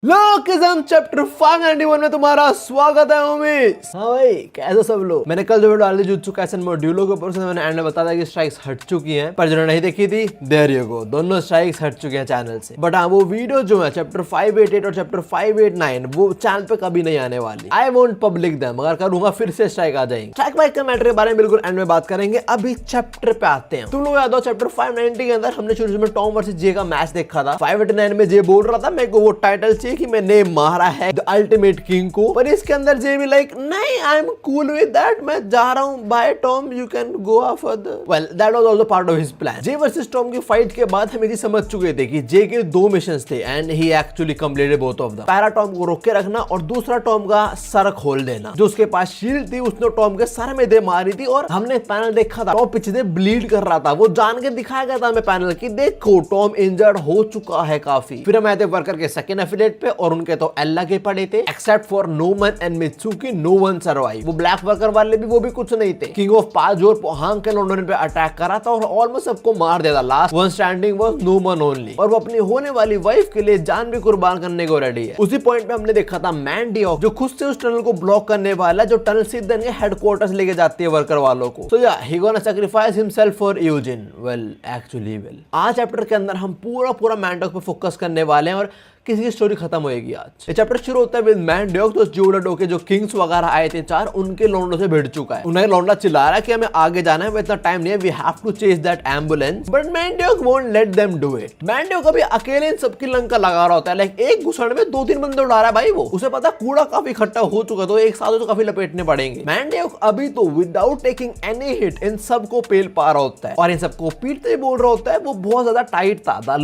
लोकिज्म chapter 591 में तुम्हारा स्वागत है उमेश। हाँ भाई, कैसे सब लोग। मैंने कल जो वीडियो डाली जुत्सु काइसेन मॉड्यूलों के ऊपर से मैंने एंड में बता दिया कि स्ट्राइक्स हट चुकी हैं, पर जिन्होंने नहीं देखी थी देयर यू गो, दोनों स्ट्राइक्स हट चुके हैं चैनल से। बट हाँ, वो वीडियो जो है चैप्टर 588 और चैप्टर 589 वो चैनल पे कभी नहीं आने वाली। आई वोंट पब्लिक देम, अगर करूंगा फिर से स्ट्राइक आ जाएंगे। स्ट्राइक बाइक के मैटर के बारे में बिल्कुल एंड में बात करेंगे। अभी चैप्टर पे आते हैं। तुम लोग याद हो चैप्टर 590 के अंदर हमने शुरू में टॉम वर्सेस जे का मैच देखा था। 589 में जे बोल रहा था मेरे को वो टाइटल चाहिए कि मैंने मारा है द अल्टीमेट किंग को, पर इसके अंदर जे भी लाइक नहीं, I am cool with that, मैं जा रहा हूं, bye Tom, you can go further. Well that was also part of his plan. J versus Tom की फाइट के बाद हम ये समझ चुके थे कि जे के दो मिशंस थे and he actually completed both of them. पहला टॉम को रोक के रखना और दूसरा टॉम का सर खोल देना। जो उसके पास शील्ड थी उसने टॉम के सर में दे मारी थी और हमने पैनल देखा था टॉम पीछे से ब्लीड कर रहा था। वो जान के दिखाया गया था हमें पैनल की देखो टॉम इंजर्ड हो चुका है काफी। फिर हम आए थे वर्कर के सेकंड एफिलिएट पे और उनके तो एल्ला के पड़े थे except for Noman and Mitsuki, no one survive. वो ब्लैक वर्कर वाले भी वो भी कुछ नहीं थे। किंग ऑफ पाज और पोहांग के लॉन्डन पे अटैक करा था और ऑलमोस्ट सबको मार दिया था। Last one standing was Noman only और वो अपनी होने वाली वाइफ के लिए जान भी कुर्बान करने को रेडी है। उसी पॉइंट पे हमने देखा था मैंडियोक जो खुद से उस टनल को ब्लॉक करने वाला है, जो टनल सीधे इनके हेडक्वार्टर्स लेके जाती है वर्कर वालों को। So yeah he gonna sacrifice himself for Eugene. Well actually आज चैप्टर के अंदर हम पूरा मैंडियोक पे फोकस करने वाले हैं और किसी की स्टोरी खत्म होएगी आज। ये चैप्टर शुरू होता है विद मैंडियोक, तो ज्यूलडो के जो किंग्स वगैरह आए थे चार, उनके लॉन्डो से भिड़ चुका है। उन्हें लॉन्डा चिल्ला रहा है कि हमें आगे जाना है, इतना टाइम नहीं है, we have to chase that ambulance, but Mandeok won't let them do it. Mandeok अभी अकेले सबकी लंका लगा रहा होता है, लाइक एक घुसड़ में 2-3 बंदे उड़ा रहा है भाई। वो उसे पता कूड़ा काफी इकट्ठा हो चुका, तो एक साथ तो काफी लपेटने पड़ेंगे। मैंडियोक अभी तो without taking any hit in सबको पेल पा रहा होता है और इन सबको पीटते बोल रहा होता है वो बहुत ज्यादा टाइट था। The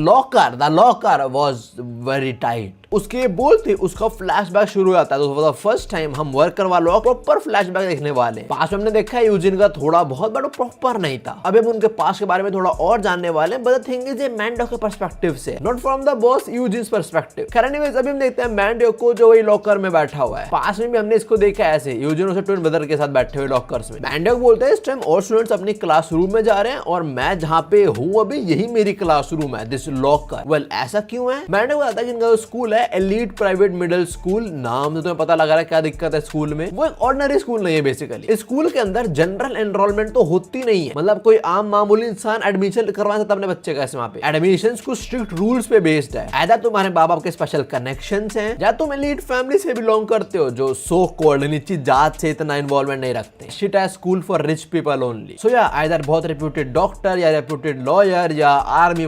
locker was very tight. उसके बोलते उसका फ्लैशबैक शुरू हो जाता है। तो फर्स्ट टाइम हम वर्कर वालों का प्रॉपर फ्लैशबैक देखने वाले। पास में हमने देखा है यूजिन का थोड़ा बहुत, बट प्रॉपर नहीं था। अभी हम उनके पास के बारे में थोड़ा और जानने वाले हैं, बट द थिंग इज ये मैंडियोक के पर्सपेक्टिव से, not from the boss Eugene's perspective. Anyways अभी हम देखते हैं मैंडियोक को जो वही लॉकर में बैठा हुआ है। पास में भी हमने इसको देखा ऐसे यूजिन उसे ट्विन ब्रदर के साथ बैठे हुए लॉकर्स में। मैंडियोक बोलते हैं इस टाइम और स्टूडेंट्स अपनी क्लासरूम में जा रहे हैं और मैं जहां पे हूं अभी यही मेरी क्लासरूम है, दिस लॉकर। वेल ऐसा क्यों है? मैंडियोक बताता है कि इनका स्कूल है एलीट प्राइवेट मिडिल स्कूल। नाम से तुम्हें पता लगा रहा है क्या दिक्कत है स्कूल में। वो एक ऑर्डिनरी स्कूल नहीं है बेसिकली। स्कूल के अंदर जनरल एनरोलमेंट तो होती नहीं है, मतलब कोई आम मामूली इंसान एडमिशन करवा सकता अपने बच्चे का। ऐसे वहां पे एडमिशंस कुछ स्ट्रिक्ट रूल्स पे बेस्ड है। ऐसा तुम्हारे बाप बाप के स्पेशल कनेक्शंस हैं या तुम एलीट फैमिली से बिलोंग करते हो जो सो कॉल्ड नीची जात से इतना इन्वॉल्वमेंट नहीं रखते। शिट है school for rich people only. So yeah either बहुत रेप्यूटेड डॉक्टर या रेप्यूटेड लॉयर या आर्मी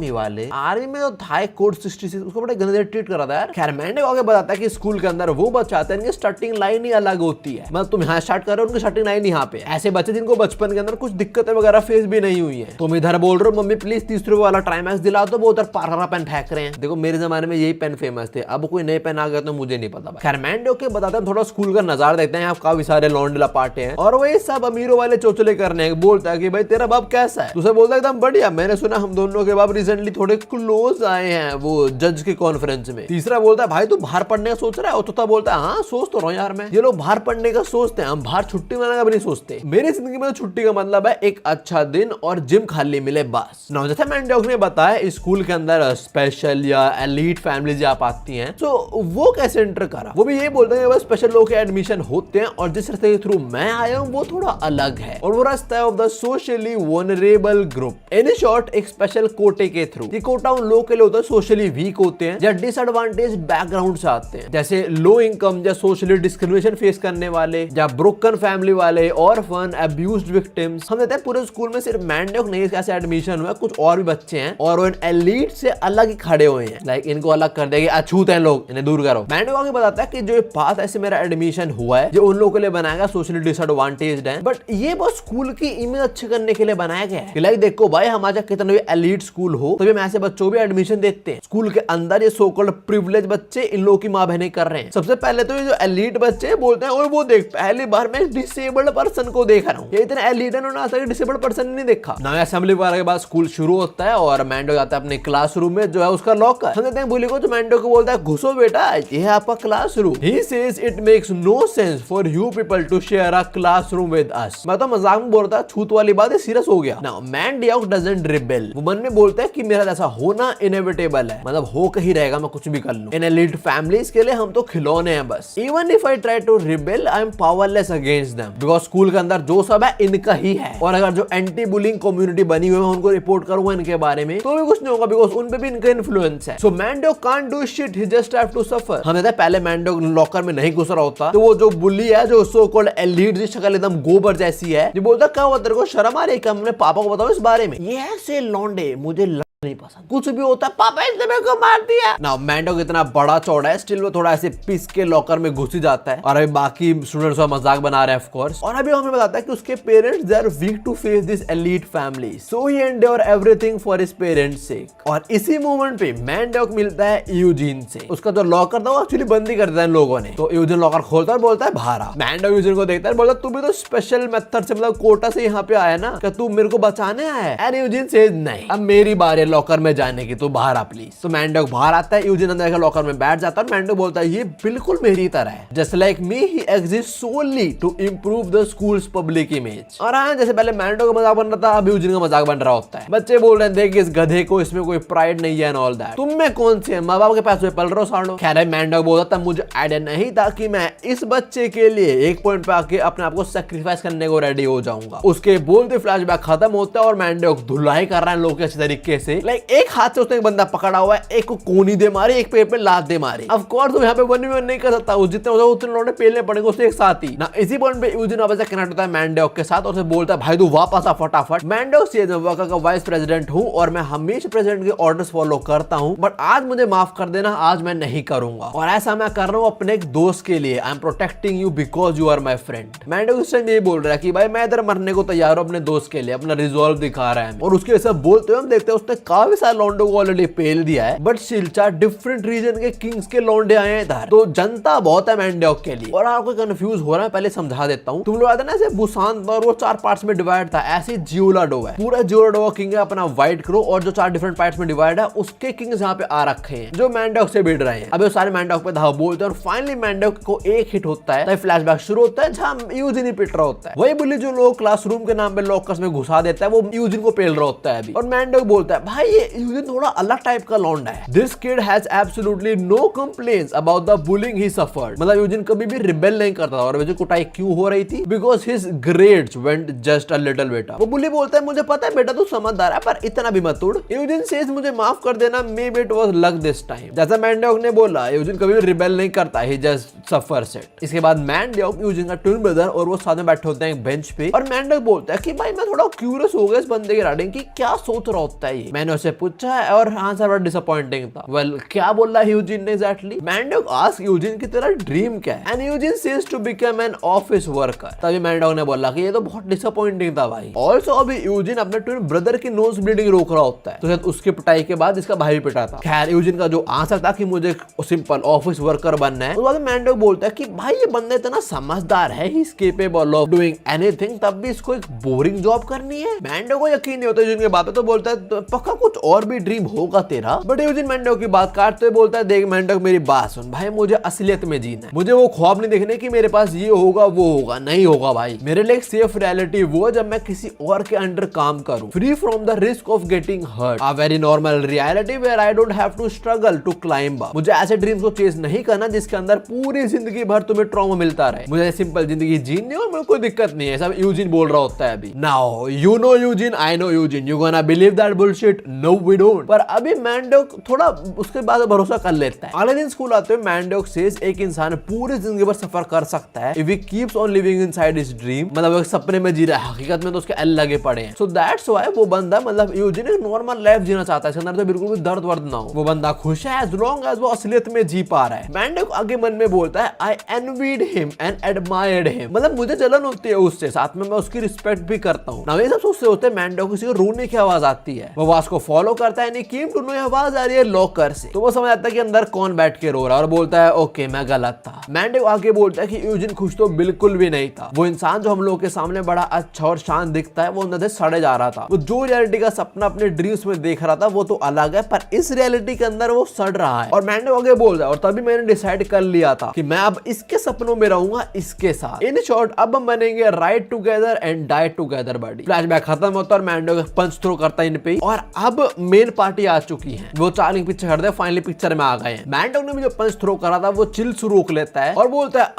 वाले। आर्मी में तो था कोड 66 उसको बड़े गंदे ट्रीट कर रहा था यार। खैर मैंडियोक आगे बताता है कि स्कूल के अंदर वो बच्चे आते हैं स्टार्टिंग लाइन ही अलग होती है। मतलब तुम यहाँ स्टार्ट कर रहे हो, उनकी स्टार्टिंग लाइन यहाँ पे। ऐसे बच्चे जिनको बचपन के अंदर कुछ दिक्कतें वगैरह फेस भी नहीं हुई है। तुम इधर बोल रहे हो मम्मी प्लीज तीसरे वाला ट्राइमैक्स दिला दो, वो उधर पारा पेन फेंक रहे हैं। देखो मेरे जमाने में यही पेन फेमस थे, अब कोई नए पेन आ गया तो मुझे नहीं पता। खैर मैंडियोक के बताते हैं थोड़ा स्कूल का नजारा देखते हैं। काफी सारे लॉन्डला पार्टे हैं और वही सब अमीरों वाले चोचले करने बोलता है कि भाई तेरा बाप कैसा है? तुझे बोलता है एकदम बढ़िया, मैंने सुना हम दोनों के बाप रिसेंटली थोड़े क्लोज आए हैं वो जज के कॉन्फ्रेंस में। तीसरा बोलता है भाई तू बाहर पढ़ने का सोच रहा है? और चौथा बोलता है हाँ सोच तो रहा हूं यार मैं। ये लोग बाहर पढ़ने का सोचते हैं, हम बाहर छुट्टी मनाने का भी नहीं सोचते। मेरी जिंदगी में छुट्टी का मतलब है एक अच्छा दिन और जिम खाली मिले बस। ना जैसे मैंडियोक ने बताया स्कूल के अंदर स्पेशल या एलीट फैमिलीज आप आती हैं, तो वो कैसे एंटर करा? वो भी ये बोलते हैं स्पेशल लोग के एडमिशन होते हैं और जिस रास्ते के थ्रू मैं आया हूँ वो थोड़ा अलग है और वो रास्ता है of the socially vulnerable group. In short एक स्पेशल कोटे के थ्रू। कोटा उन लोगों के लिए होता है सोशली वीक होते हैं या डिसएडवांटेज बैकग्राउंड से आते हैं, जैसे लो इनकम या सोशली डिस्क्रिमिनेशन फेस करने वाले या ब्रोकन फैमिली वाले, ऑर्फन, अब्यूज्ड विक्टिम्स। हम कहते हैं पूरे स्कूल में सिर्फ मैंडियोक नहीं ऐसे एडमिशन हुआ, कुछ और भी बच्चे हैं और वो एलीट से अलग ही खड़े हुए हैं। लाइक इनको अलग कर देंगे, अछूत हैं लोग, इन्हें दूर करो। मैंडियोक आगे बताता है कि जो पाथ ऐसे मेरा एडमिशन हुआ है जो उन लोगों के लिए बनाया गया सोशली डिसएडवांटेज्ड है, बट ये बस स्कूल की इमेज अच्छी करने के लिए बनाया गया है। लाइक देखो भाई हमारा कितना भी एलीट स्कूल हो तो ऐसे बच्चों भी एडमिशन देते हैं। स्कूल के अंदर ये सो कॉल्ड प्रिविलेज बच्चे इन लोगों की मां बहनें कर रहे हैं। सबसे पहले तो ये जो एलीट बच्चे बोलते हैं और वो देख पहली बार मैं डिसेबल्ड पर्सन को देख रहा हूँ। ये इतने एलीट है उन्होंने आज तक डिसेबल्ड पर्सन नहीं देखा। नया असेंबली वगैरह के बाद स्कूल शुरू होता है और मैंडियोक जाता है अपने क्लासरूम में जो है उसका लॉकर। हम कहते हैं बोली को तो मैंडियोक को बोलता है घुसो बेटा ये है आपका classroom. He says it makes no sense for you people to share a classroom with us. मैं तो मजाक में बोल रहा था, छूत वाली बात है, सीरियस हो गया। Now Mandeok doesn't rebel. वो मन में बोलते हैं कि मेरा जैसा होना इनएविटेबल है, मतलब हो कहीं रहेगा, मैं कुछ भी कर लूं। इन एलीट फैमिलीज के लिए हम तो खिलौने हैं बस। Even if I try to rebel I am powerless against them, because school के अंदर जो सब है इनका ही है, और अगर जो एंटी बुलिंग कम्युनिटी बनी हुई है उनको रिपोर्ट करूंगा इनके बारे में तो भी कुछ नहीं होगा, बिकॉज उन पे भी इनका इन्फ्लुएंस है। So Mandeok can't do shit, he just have to suffer. हम कहते हैं पहले मैंडोक लॉकर में नहीं घुस रहा होता तो वो जो बुली है, जो सो कॉल्ड एलीट की शक्ल एकदम गोबर जैसी है, जो बोलता क्या हुआ तेरे को शर्म आ रही है क्या, हमने पापा को बताओ इस बारे में। ये ऐसे लौंडे मुझे नहीं पसंद, कुछ भी होता है पापा इसने मेरे को मार दिया ना। मैंडोक इतना बड़ा चौड़ा है, स्टिल वो थोड़ा ऐसे पिस के लॉकर में घुस ही जाता है, और अभी बाकी स्टूडेंट्स का मजाक बना रहे हैं ऑफ कोर्स। और अभी हमें बताता है कि उसके parents they are weak to face this elite family, so he endure everything for his parents sake. और इसी मोमेंट पे मैंडोक मिलता है यूजिन से। उसका जो लॉकर था वो एक्चुअली बंद ही कर दिया इन लोगों ने, तो यूजिन लॉकर खोलता है, बोलता है बाहर आ। मैंडोक यूजिन को देखता है, बोलता तू भी तो स्पेशल मेथड से, मतलब कोटा से यहाँ पे आया ना, क्या तू मेरे को बचाने आया है? एंड यूजिन सेज नहीं, अब मेरी बारी है लॉकर में जाने की, तो बाहर आ प्लीज। तो मैंडोक बाहर आता है, यूजिन अंदर लॉकर में बैठ जाता है, और मैंडोक बोलता है ये बिल्कुल मेरी तरह है, just like me he exist only to improve the school's public image. और हाँ, जैसे पहले मैंडोक का मजाक बन रहा था, अब यूजिन का मजाक बन रहा होता है। बच्चे बोल रहे हैं देख इस गधे को, इसमें कोई प्राइड नहीं है एंड ऑल दैट, तुम में कौन सी है, माँ बाप के पैसे पल रहे हो साड़ो। खैर मैंडोक बोलता था मुझे आइडिया नहीं था कि मैं इस बच्चे के लिए एक पॉइंट पे आके अपने आप को सेक्रीफाइस करने को रेडी हो जाऊंगा। उसके बोलते फ्लैशबैक खत्म होता है और मैंडोक धुलाई कर रहा है लोग अच्छे तरीके से, लाइक एक हाथ से उसने एक बंदा पकड़ा हुआ है, एक को कोनी दे मारी, एक पेड़ पे लात दे मारी। ऑफ कोर्स वो यहाँ पे 1v1 नहीं कर सकता, जितने होगा उतने लोगों ने पेलने पड़ेंगे उससे एक साथ ही ना। इसी पॉइंट पे यूजिन वापस से कनेक्ट होता है मैंडोक के साथ और उसे बोलता है भाई तू वापस आ फटाफट। मैंडोक से मैं वर्का का वाइस प्रेसिडेंट हूँ और मैं हमेशा प्रेसिडेंट के ऑर्डर्स फॉलो करता हूँ, बट आज मुझे माफ कर देना, आज मैं नहीं करूंगा, और ऐसा मैं कर रहा हूँ अपने एक दोस्त के लिए। I am protecting you because you are my friend. Mandeok इस टाइम ये बोल रहा है कि भाई मैं इधर मरने को तैयार हूँ अपने दोस्त के लिए, अपना रिजॉल्व दिखा रहा है। और उसके सब बोलते हुए हम देखते हैं उसने काफी सारे लॉन्डो को ऑलरेडी पेल दिया है, बट सिलचा डिफरेंट रीजन के किंग्स के लौंडे आए हैं इधर, तो जनता बहुत है मैंडोक के लिए। और आपको कंफ्यूज हो रहा है, पहले समझा देता हूँ। तुम लोग आते ना ऐसे बुसान और वो 4 पार्ट्स में डिवाइड था, ऐसे जियोलाडो है, पूरा जियोलाडो किंग है अपना व्हाइट क्रो, और जो 4 डिफरेंट पार्ट्स में डिवाइड है उसके किंग्स यहाँ पे आ रखे हैं जो मैंडोक से भिड़ रहे हैं। अभी वो सारे मैंडोक पे धाव बोलते हैं और फाइनली मैंडोक को एक हिट होता है, फ्लैशबैक शुरू होता है जहाँ यूजिन ही पिट रहा होता है। वही बुली जो लोग क्लासरूम के नाम पे लॉकर्स में घुसा देता है वो यूजिन को पेल रहा होता है अभी। और मैंडोक बोलता है भाई ये यूजिन थोड़ा अलग टाइप का लौंडा है, this kid has absolutely no complaints about the bullying he suffered. मतलब यूजिन कभी भी रिबेल नहीं करता था, और वजह कुटाई क्यों हो रही थी, because his grades went just a little bit up. वो बुली बोलता है मुझे पता है बेटा तू समझदार है पर इतना भी मत उड़। यूजिन सेज मुझे माफ कर देना, may be it was luck this time. जैसा मैंडोक ने बोला यूजिन कभी भी रिबेल नहीं करता, ही जस्ट सफर्स इट। इसके बाद मैंडोक यूजिन का ट्विन ब्रदर और वो साथ में बैठे होते हैं एक बेंच पे, और मैंडोक बोलता है कि भाई मैं थोड़ा क्यूरियस हो गया इस बंदे के रिगार्डिंग कि क्या सोच रहा होता है ये। मैंने उससे पूछा है और आंसर बड़ा डिसअपॉइंटिंग था। वेल क्या बोल रहा है यूजिन ने एग्जैक्टली? मैंडोक आस्क यूजिन की तेरा ड्रीम क्या है, and Eugene says to become an office worker. तभी मैंडोक ने बोला कि ये तो बहुत डिसअपॉइंटिंग था भाई। ऑल्सो अभी यूजिन अपने ट्विन ब्रदर की नोज ब्लीडिंग रोक रहा होता है, तो शायद उसके पिटाई के बाद इसका भाई पिटा था। खैर यूजिन का जो आंसर था कि मुझे सिंपल ऑफिस वर्कर बनना है, उसके बाद मैंडोक बोलता है कि भाई ये बंदा इतना समझदार है, he is capable of doing anything, तब भी इसको एक बोरिंग जॉब करनी है। मैंडोक को यकीन नहीं होता यूजिन की बात पे, तो बोलता है पक्का कुछ और भी ड्रीम होगा तेरा। बट यूजिन मैंडोक की बात काटते हुए बोलता है देख मैंडोक मेरी बात सुन भाई, मुझे असलियत में जीना है, मुझे वो ख्वाब नहीं देखने कि मेरे पास ये होगा वो होगा, नहीं होगा भाई। मेरे लिए एक सेफ रियलिटी वो जब मैं किसी और के अंडर काम करूं, free from the risk of getting hurt, a very normal reality where I don't have to struggle to climb up. मुझे ऐसे ड्रीम्स को चेस नहीं करना जिसके अंदर पूरी जिंदगी भर तुम्हें ट्रॉमा मिलता रहे। मुझे सिंपल जिंदगी जीनी और मुझे कोई दिक्कत नहीं है, सब यूजिन बोल रहा होता है अभी। Now you know Eugene, I know Eugene, you gonna believe that bullshit, no we don't. पर अभी मैंडोक थोड़ा उसके बाद भरोसा कर लेता है। अगले दिन स्कूल आते हुए मैंडोक सेज एक इंसान पूरी जिंदगी भर सफर कर सकता है if he keeps on living inside his dream, मतलब वो सपने में जी रहा है, हकीकत में तो उसके एल लगे पड़े हैं। सो दैट्स व्हाई वो बंदा मतलब यूजिन एक नॉर्मल लाइफ जीना चाहता है, इसके अंदर तो बिल्कुल भी दर्द वर्द ना हो। वो बंदा खुश है एज लॉन्ग एज वो असलियत में जी पा रहा है। मैंडोक आगे मन में बोलता है आई एनवीड हिम एंड एडमायर्ड हिम, मतलब मुझे जलन होती है उससे, साथ में मैं उसकी रिस्पेक्ट भी करता हूँ ना। ये सब सोचते होते मैंडोक किसी को रोने की आवाज आती है, वो आवाज को फॉलो करता है, नहीं केम टू नो आवाज आ रही है लॉकर से, तो वो समझ आता है कि अंदर कौन बैठ के रो रहा है और बोलता है ओके मैं गलत था। मैंडोक आगे बोलता है कि यूजिन खुश तो बिल्कुल भी नहीं था, वो इंसान जो हम लोगों के सामने बड़ा अच्छा और शांत दिखता है वो अंदर से सड़े जा रहा था। वो जो रियलिटी का सपना अपने ड्रीम्स में देख रहा था वो तो अलग है, पर इस रियलिटी के अंदर वो सड़ रहा है। और मैंडोक आगे बोल रहा है और तभी मैंने डिसाइड कर लिया था कि मैं अब इसके सपनों में रहूंगा इसके साथ। इन शॉर्ट अब हम बनेंगे ride together and die together buddy. Flashback खत्म होता है और मैंडोक पंच थ्रो करता है इन पे, और अब मेन पार्टी आ चुकी है, वो चार्लिंग पीछे हट दे, फाइनली पिक्चर में आ गए हैं। मैंडोक ने भी जो पंच थ्रो करा था वो चिल शुरू रोक लेता है और बोलता है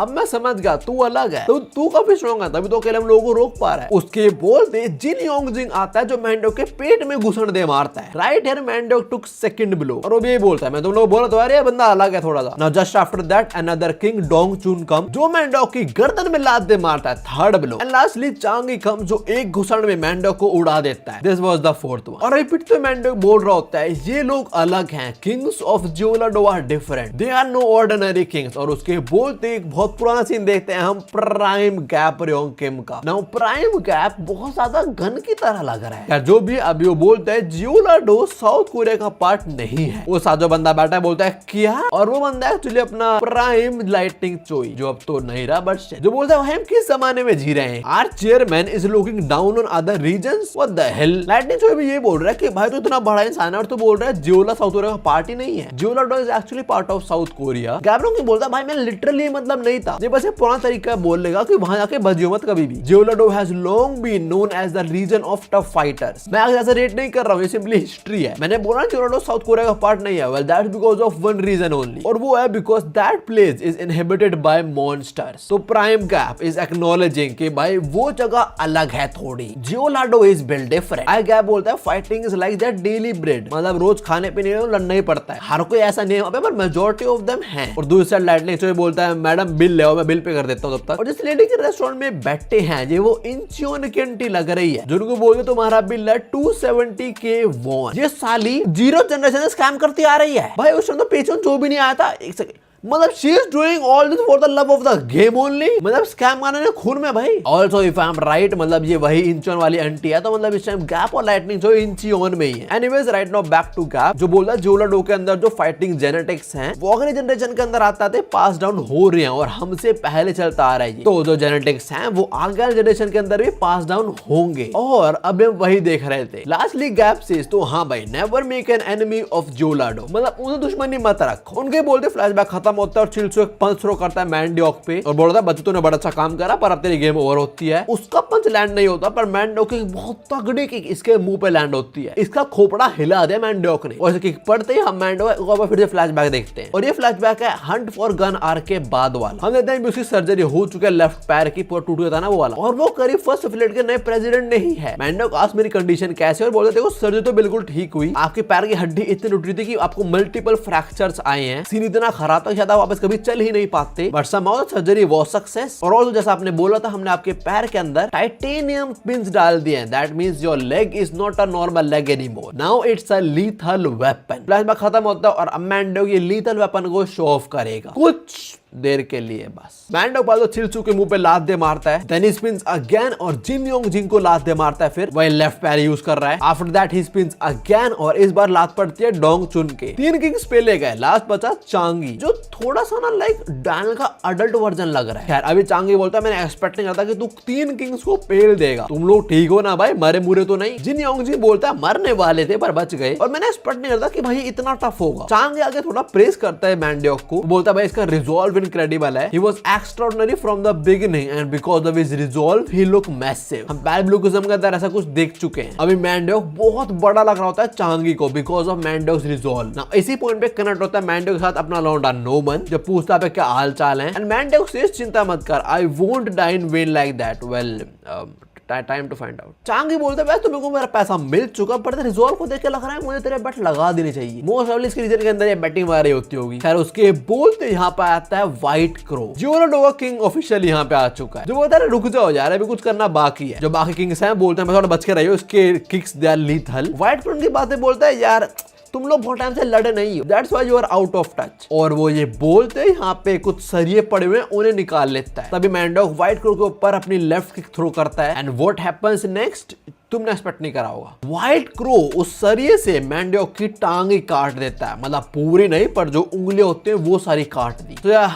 अब मैं समझ गया, तू अलग है, तो तू काफी स्ट्रॉन्ग है, तभी तो अकेले हम लोगों को रोक पा रहा है। उसके बोलते जिन योंगजिंग आता है जो मैंडोक के पेट में घुसन दे मारता है। Right here Mandeok took second blow और वो भी बोलता है मैं तुम लोग बोला तो यार ये बंदा अलग है थोड़ा सा। Now just after that another king Dong चुन कम जो मैंडोक की गर्दन में लात दे मारता है, third blow. And lastly Changi came जो एक घुसन में मैंडोक को उड़ा देता है। This was the fourth one. और रिपीट तो मैंडोक बोल रहा होता है ये लोग अलग हैं, kings of Jeollado are different, they are no ordinary kings. और उसके बोलते एक बहुत पुराना सीन देखते हैं हम प्राइम गैप रियोंग किम का। नाउ प्राइम गैप बहुत ज्यादा गन की तरह लग रहा है यार। जो भी अभी वो बोलता है जियोलाडो साउथ कोरिया का पार्ट नहीं है। वो साजो बंदा बैठा है बोलता है क्या, और वो बंदा एक्चुअली अपना प्राइम लाइटनिंग चोई जो अब तो नहीं रहा बट जो बोलता है हम किस जमाने में जी रहे हैं। Our chairman is looking down on other regions, what the hell. Lightning Choi भी ये बोल रहा है कि भाई तो इतना बड़ा इंसान है और तो बोल रहा है जियोला साउथ कोरिया का पार्ट ही नहीं है, Jeollado is actually part of South Korea. Gapryong की बोलता भाई मैं लिटरली मतलब नहीं था, ये बस एक पुराना तरीका बोल लेगा कि वहां जाके बजियो मत कभी भी। Jeollado has long been known as the region of tough fighters. मैं आगे ऐसा रेट नहीं कर रहा हूं, ये सिंपली हिस्ट्री है। मैंने बोला जियोलाडो साउथ कोरिया का पार्ट नहीं है, well that's because of one reason only, और वो है because that place is inhabited by monsters. तो प्राइम गैप इज एक्नॉलेजिंग कि भाई वो जगह अलग है थोड़ी, जियोलाडो इज बिल्ड डिफरेंट। आई गैप बोलता है fighting is like that daily bread, मतलब रोज खाने पीने में लड़ना ही पड़ता है, हर कोई ऐसा नहीं है पर मेजॉरिटी ऑफ देम है। और दूसरी साइड लाइटनिंग चोई बोलता है मैडम बिल ले आओ, मैं बिल पे कर देता हूं तब तक। और जिस लेडी के रेस्टोरेंट में बैठे हैं ये वो इंचियोन की आंटी लग रही है, जिनको बोलते तुम्हारा बिल है 270K वॉन। ये साली जीरो जनरेशन से स्कैम करती आ रही है भाई। उस समय तो पेचोन जो भी नहीं आया था, एक सेकंड, मतलब she is doing all this for the love of the game only, मतलब स्कैम करने ने खून में भाई। Also if I am right मतलब ये वही इंचियोन वाली आंटी है, तो मतलब इस टाइम गैप और लाइटनिंग जो इंचियोन में ही है। Anyways right now back to gap जो बोला जियोलाडो के अंदर जो फाइटिंग जेनेटिक्स हैं वो अगली जनरेशन के अंदर आता थे पास डाउन हो रहे हैं और हमसे पहले चलता आ रहा है। तो जो जेनेटिक्स हैं वो आगे जनरेशन के अंदर भी पास डाउन होंगे और अब हम वही देख रहे थे। लास्टली गैप सेज तो हाँ भाई never make an enemy of Jeollado, मतलब उन्हें दुश्मनी मत रखो। उनके बोलते फ्लैशबैक खत्म होता है और चिल्सो एक पंच थ्रो करता है मैंडोक पे और बोलता है बच्चे तूने बड़ा अच्छा काम करा पर अब तेरी गेम ओवर होती है। उसका पंच लैंड नहीं होता पर मैंडोक की बहुत तगड़ी किक इसके मुंह पे लैंड होती है, इसका खोपड़ा हिला दिया मैंडोक ने। और किक पड़ते ही हम मैंडोक फिर से फ्लैशबैक देखते हैं और ये फ्लैशबैक है हंट फॉर गन आर के बाद वाला। हम देखते हैं उसकी सर्जरी हो चुकी है, लेफ्ट पैर की पूरा टूट गया था ना वो वाला, और वो करीब फर्स्ट एफिलिएट के नए प्रेसिडेंट नहीं है। मैंडोक आज मेरी कंडीशन कैसे, और बोलते देखो सर्जरी तो बिल्कुल ठीक हुई, आपके पैर की हड्डी इतनी टूट रही थी कि आपको मल्टीपल फ्रैक्चर्स आए हैं, सीन इतना खराब था शायद आप वापस कभी चल ही नहीं पाते, but somehow surgery was success. और ऑल्सो जैसा आपने बोला था हमने आपके पैर के अंदर टाइटेनियम पिंस डाल दिए हैं, that means your leg is not a normal leg anymore, now it's a lethal weapon. Flashback खत्म होता है और अब मैंडोक ये लीथल वेपन को शो ऑफ करेगा कुछ देर के लिए बस। मैंडोक बाद चिल्सू के मुंह पे लात दे मारता है, देन ही स्पिन्स अगेन और जिन योंगजिंग को लात दे मारता है, फिर वही लेफ्ट पैर यूज कर रहा है। After that he spins again और इस बार लात पड़ती है डोंग चुन के। 3 किंग्स पे ले गए, लास्ट बचा चांगी जो थोड़ा सा ना लाइक डैनियल का अडल्ट वर्जन लग रहा है। खैर अभी चांगी बोलता है मैंने एक्सपेक्ट नहीं करता कि तू 3 किंग्स को पेल देगा, तुम लोग ठीक हो ना भाई, मरे मुरे तो नहीं। जिन योंगजिंग बोलता है मरने वाले थे पर बच गए, और मैंने एक्सपेक्ट नहीं करता कि भाई इतना टफ होगा। चांगी आगे थोड़ा प्रेस करता है मैंडोक को, बोलता है भाई इसका रिजॉल्व इनक्रेडिबल है, he was extraordinary from the beginning and because of his resolve he looked massive। हम पैराब्लूकिज्म के अंदर ऐसा कुछ देख चुके हैं। अभी मैंडोक बहुत बड़ा लग रहा होता है चांगी को because of मैंडोक्स रिजॉल्व। ना इसी पॉइंट पे कनेक्ट होता है मैंडोक के साथ अपना लौंडा नोमन जो पूछता है क्या हाल चाल है, एंड मैंडोक से चिंता मत कर, I won't die in vain like that, well time to find out. चांगी बोलते हैं तुम्हें को मेरा पैसा मिल चुका, पर रिजॉल्व को देख के लग रहा है मुझे तेरे बेट लगा देनी चाहिए। मोस्ट ऑफ इसके रीजन के अंदर ये बैटिंग वगैरह होती होगी। खैर उसके बोलते यहाँ पे आता है व्हाइट क्रो, जियोलाडो का किंग ऑफिशियल यहाँ पे आ चुका है, जो बोलता है रुक जाओ यार अभी कुछ करना बाकी है। जो बाकी किंग्स हैं बोलते हैं थोड़ा बच के रहिए, उसके kicks they are lethal. White Crow की बातें बोलता है यार तुम लोग बहुत टाइम से लड़े नहीं हो, that's why you are out of touch. और वो ये बोलते यहाँ पे कुछ सरिये पड़े हुए उन्हें निकाल लेता है। तभी मैंडोक व्हाइट क्रो के ऊपर अपनी लेफ्ट किक थ्रो करता है, एंड व्हाट हैपेंस नेक्स्ट तुमने एक्सपेक्ट नहीं करा होगा। व्हाइट क्रो उस सरिये से मैंडोक की टांग ही काट देता है, मतलब पूरी नहीं पर जो उंगलियां होती हैं वो सारी काट दी। तो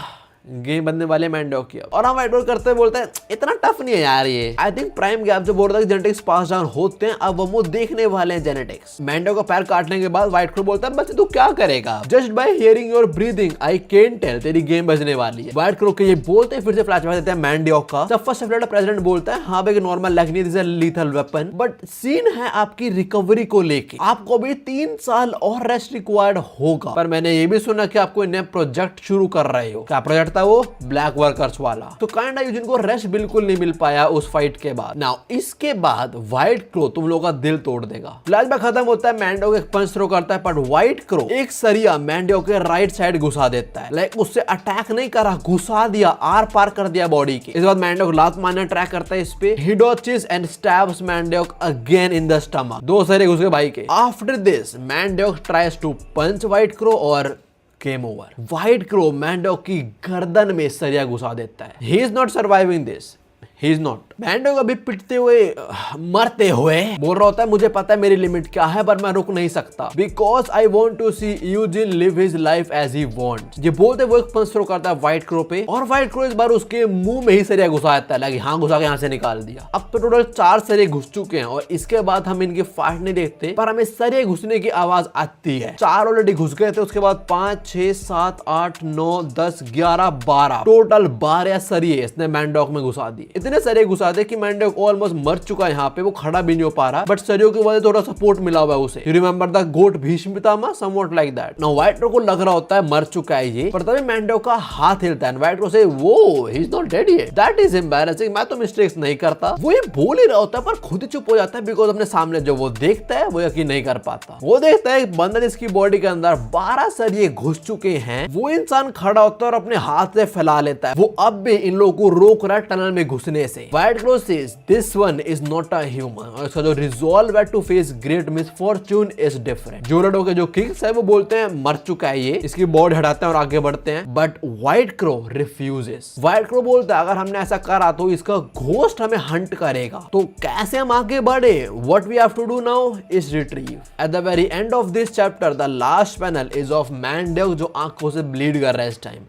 गेम बनने वाले मैंडोक की। और हम वाइट करते हुए बोलते हैं इतना टफ नहीं है यार ये। आई थिंक प्राइम गैप जो बोल रहा है जेनेटिक्स पास डाउन होते हैं, अब वो देखने वाले हैं जेनेटिक्स। मैंडो का पैर काटने के बाद व्हाइट क्रो बोलता है बच्चे तू क्या करेगा, just by hearing your breathing I can tell तेरी गेम बजने वाली है। व्हाइट क्रो के ये बोलते हैं फिर से फ्लैशबैक देते हैं मैंडोक का। जब फर्स्ट एपिसोड प्रेसिडेंट बोलता है हाँ भाई नॉर्मल लैग्नी this is a lethal weapon, but scene है आपकी रिकवरी को लेके, आपको भी 3 साल और रेस्ट रिक्वायर्ड होगा। पर मैंने ये भी सुना कि आपको नया प्रोजेक्ट शुरू कर रहे हो। क्या प्रोजेक्ट था वो? ब्लैक वर्कर्स वाला। तो काइंड ऑफ यूजिन को रेस्ट बिल्कुल नहीं मिल पाया उस फाइट के बाद। नाउ इसके बाद व्हाइट क्रो तुम लोगों का दिल तोड़ देगा। फ्लैशबैक खत्म होता है, मैंडो एक पंच थ्रो करता है, पर व्हाइट क्रो एक सरिया मैंडो के राइट साइड घुसा देता है। लाइक उससे अटैक नहीं करा, घुसा दिया, आर पार कर दिया बॉडी के। इस बाद मैंडो लात मारने ट्राई करता है इस पे, he dodges and stabs Mando again in the stomach. 2 सरे घुस गए भाई के। After this Mando tries to punch White Crow और game over. White Crow Mando की गर्दन में सरिया घुसा देता है। He is not surviving this, he is not. Mando अभी पिटते हुए मरते हुए बोल रहा होता है मुझे पता है मेरी लिमिट क्या है, पर मैं रुक नहीं सकता because I want to see Eugene live his life as he want. ये बोलते वो एक पंच थ्रो करता है व्हाइट क्रो पे, और व्हाइट क्रो इस बार उसके मुंह में ही सरिया घुसा देता है। लाइक हाँ घुसा के यहाँ से निकाल दिया। अब तो टोटल 4 सरिये घुस चुके हैं और इसके बाद हम इनकी फाइट नहीं देखते, पर हमें सरिये घुसने की आवाज आती है। 4 ऑलरेडी घुस गए थे, उसके बाद 5, 6, 7, 8, 9, 10, 11, 12 टोटल 12 सरिये इसने मैंडोक में घुसा दिए। इतने सरिये घुसा दे कि मैंडोक ऑलमोस्ट मर चुका है यहाँ पे, वो खड़ा भी नहीं हो पा रहा, बट सरियों की वजह थोड़ा सपोर्ट मिला हुआ है उसे। You remember the GOAT Bhishma Pitamah, somewhat like that. Now White Crow को लग रहा होता है मर चुका है ये, पर तभी मैंडोक का हाथ हिलता है। व्हाइट क्रो से वो ही is not dead yet, that is embarrassing, मैं तो मिस्टेक्स नहीं करता। वो ये बोल ही रहा होता है पर खुद ही चुप हो जाता है, बिकॉज अपने सामने जो वो देखता है वो यकीन नहीं कर पाता। वो देखता है बंदा जिसकी बॉडी के अंदर 12 सरिये घुस चुके हैं, वो इंसान खड़ा होता है और अपने हाथ से फैला लेता है। वो अब भी इन लोगों को रोक रहा है टनल में घुसने से। White Crow says this one is not a human, और इसका जो रिजॉल्व है to face great misfortune is different. Jeollado के जो किंग्स है वो बोलते हैं मर चुका है ये, इसकी बॉडी हटाते हैं और आगे बढ़ते हैं, but white crow refuses. White crow बोलता है अगर हमने ऐसा करा तो इसका घोस्ट हमें हंट करेगा, तो कैसे हम आगे बढ़े? What we have to do now is retrieve. At the very end of this chapter the last panel is of Mandeok जो आंखों से ब्लीड कर रहा है इस time.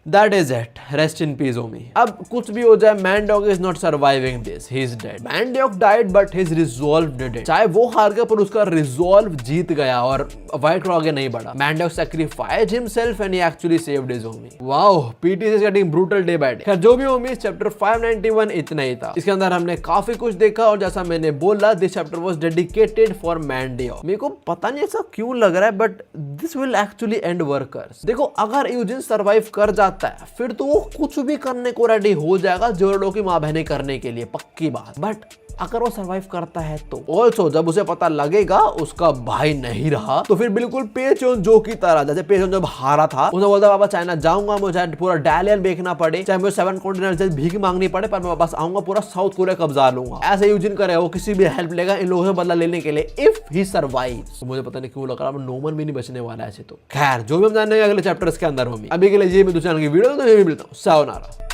That is it. Rest in peace, Omi. अब कुछ भी हो जाए, Mandoc is not surviving this. He is dead. Mandoc died, but his resolve didn't. चाहे वो हार गया, पर उसका resolve जीत गया और White Crow आगे नहीं बढ़ा. Mandoc sacrificed himself and he actually saved his Omi. Wow, PT is getting brutal day by day. खैर जो भी Omi, chapter 591 इतना ही था. इसके अंदर हमने काफी कुछ देखा और जैसा मैंने बोला, this chapter was dedicated for Mandoc. मेरे को पता नहीं ऐसा क्यों लग रहा है, but this will actually end workers. देखो अगर यूजिन सर्वाइव कर जाता है फिर तो वो कुछ भी करने को रेडी हो जाएगा जोराडो की मां बहने करने के लिए, पक्की बात। बट अगर वो सरवाइव करता है तो ऑल्सो जब उसे पता लगेगा उसका भाई नहीं रहा, तो फिर बिल्कुल पेचोन जो की तरह, जैसे पेचोन जब हारा था उसने बोलता पापा चाइना जाऊंगा, मुझे पूरा डायलियन देखना पड़े, चाहे मुझे 7 कॉन्टिनेंट से भीख मांगनी पड़े, पर मैं वापस आऊंगा, पूरा साउथ कोरिया कब्जा लूंगा। ऐसे यूजिन करे वो किसी भी हेल्प लेगा इन लोगों से बदला लेने के लिए इफ ही सर्वाइव्स। तो मुझे पता नहीं क्यों लग रहा है नोमन भी नहीं बचने वाला ऐसे। तो खैर जो भी हम जानेंगे अगले चैप्टर्स के अंदर होंगे। अभी के लिए ये मैं दूसरे चैनल की वीडियो तो मैं भी मिलता हूँ। सायोनारा।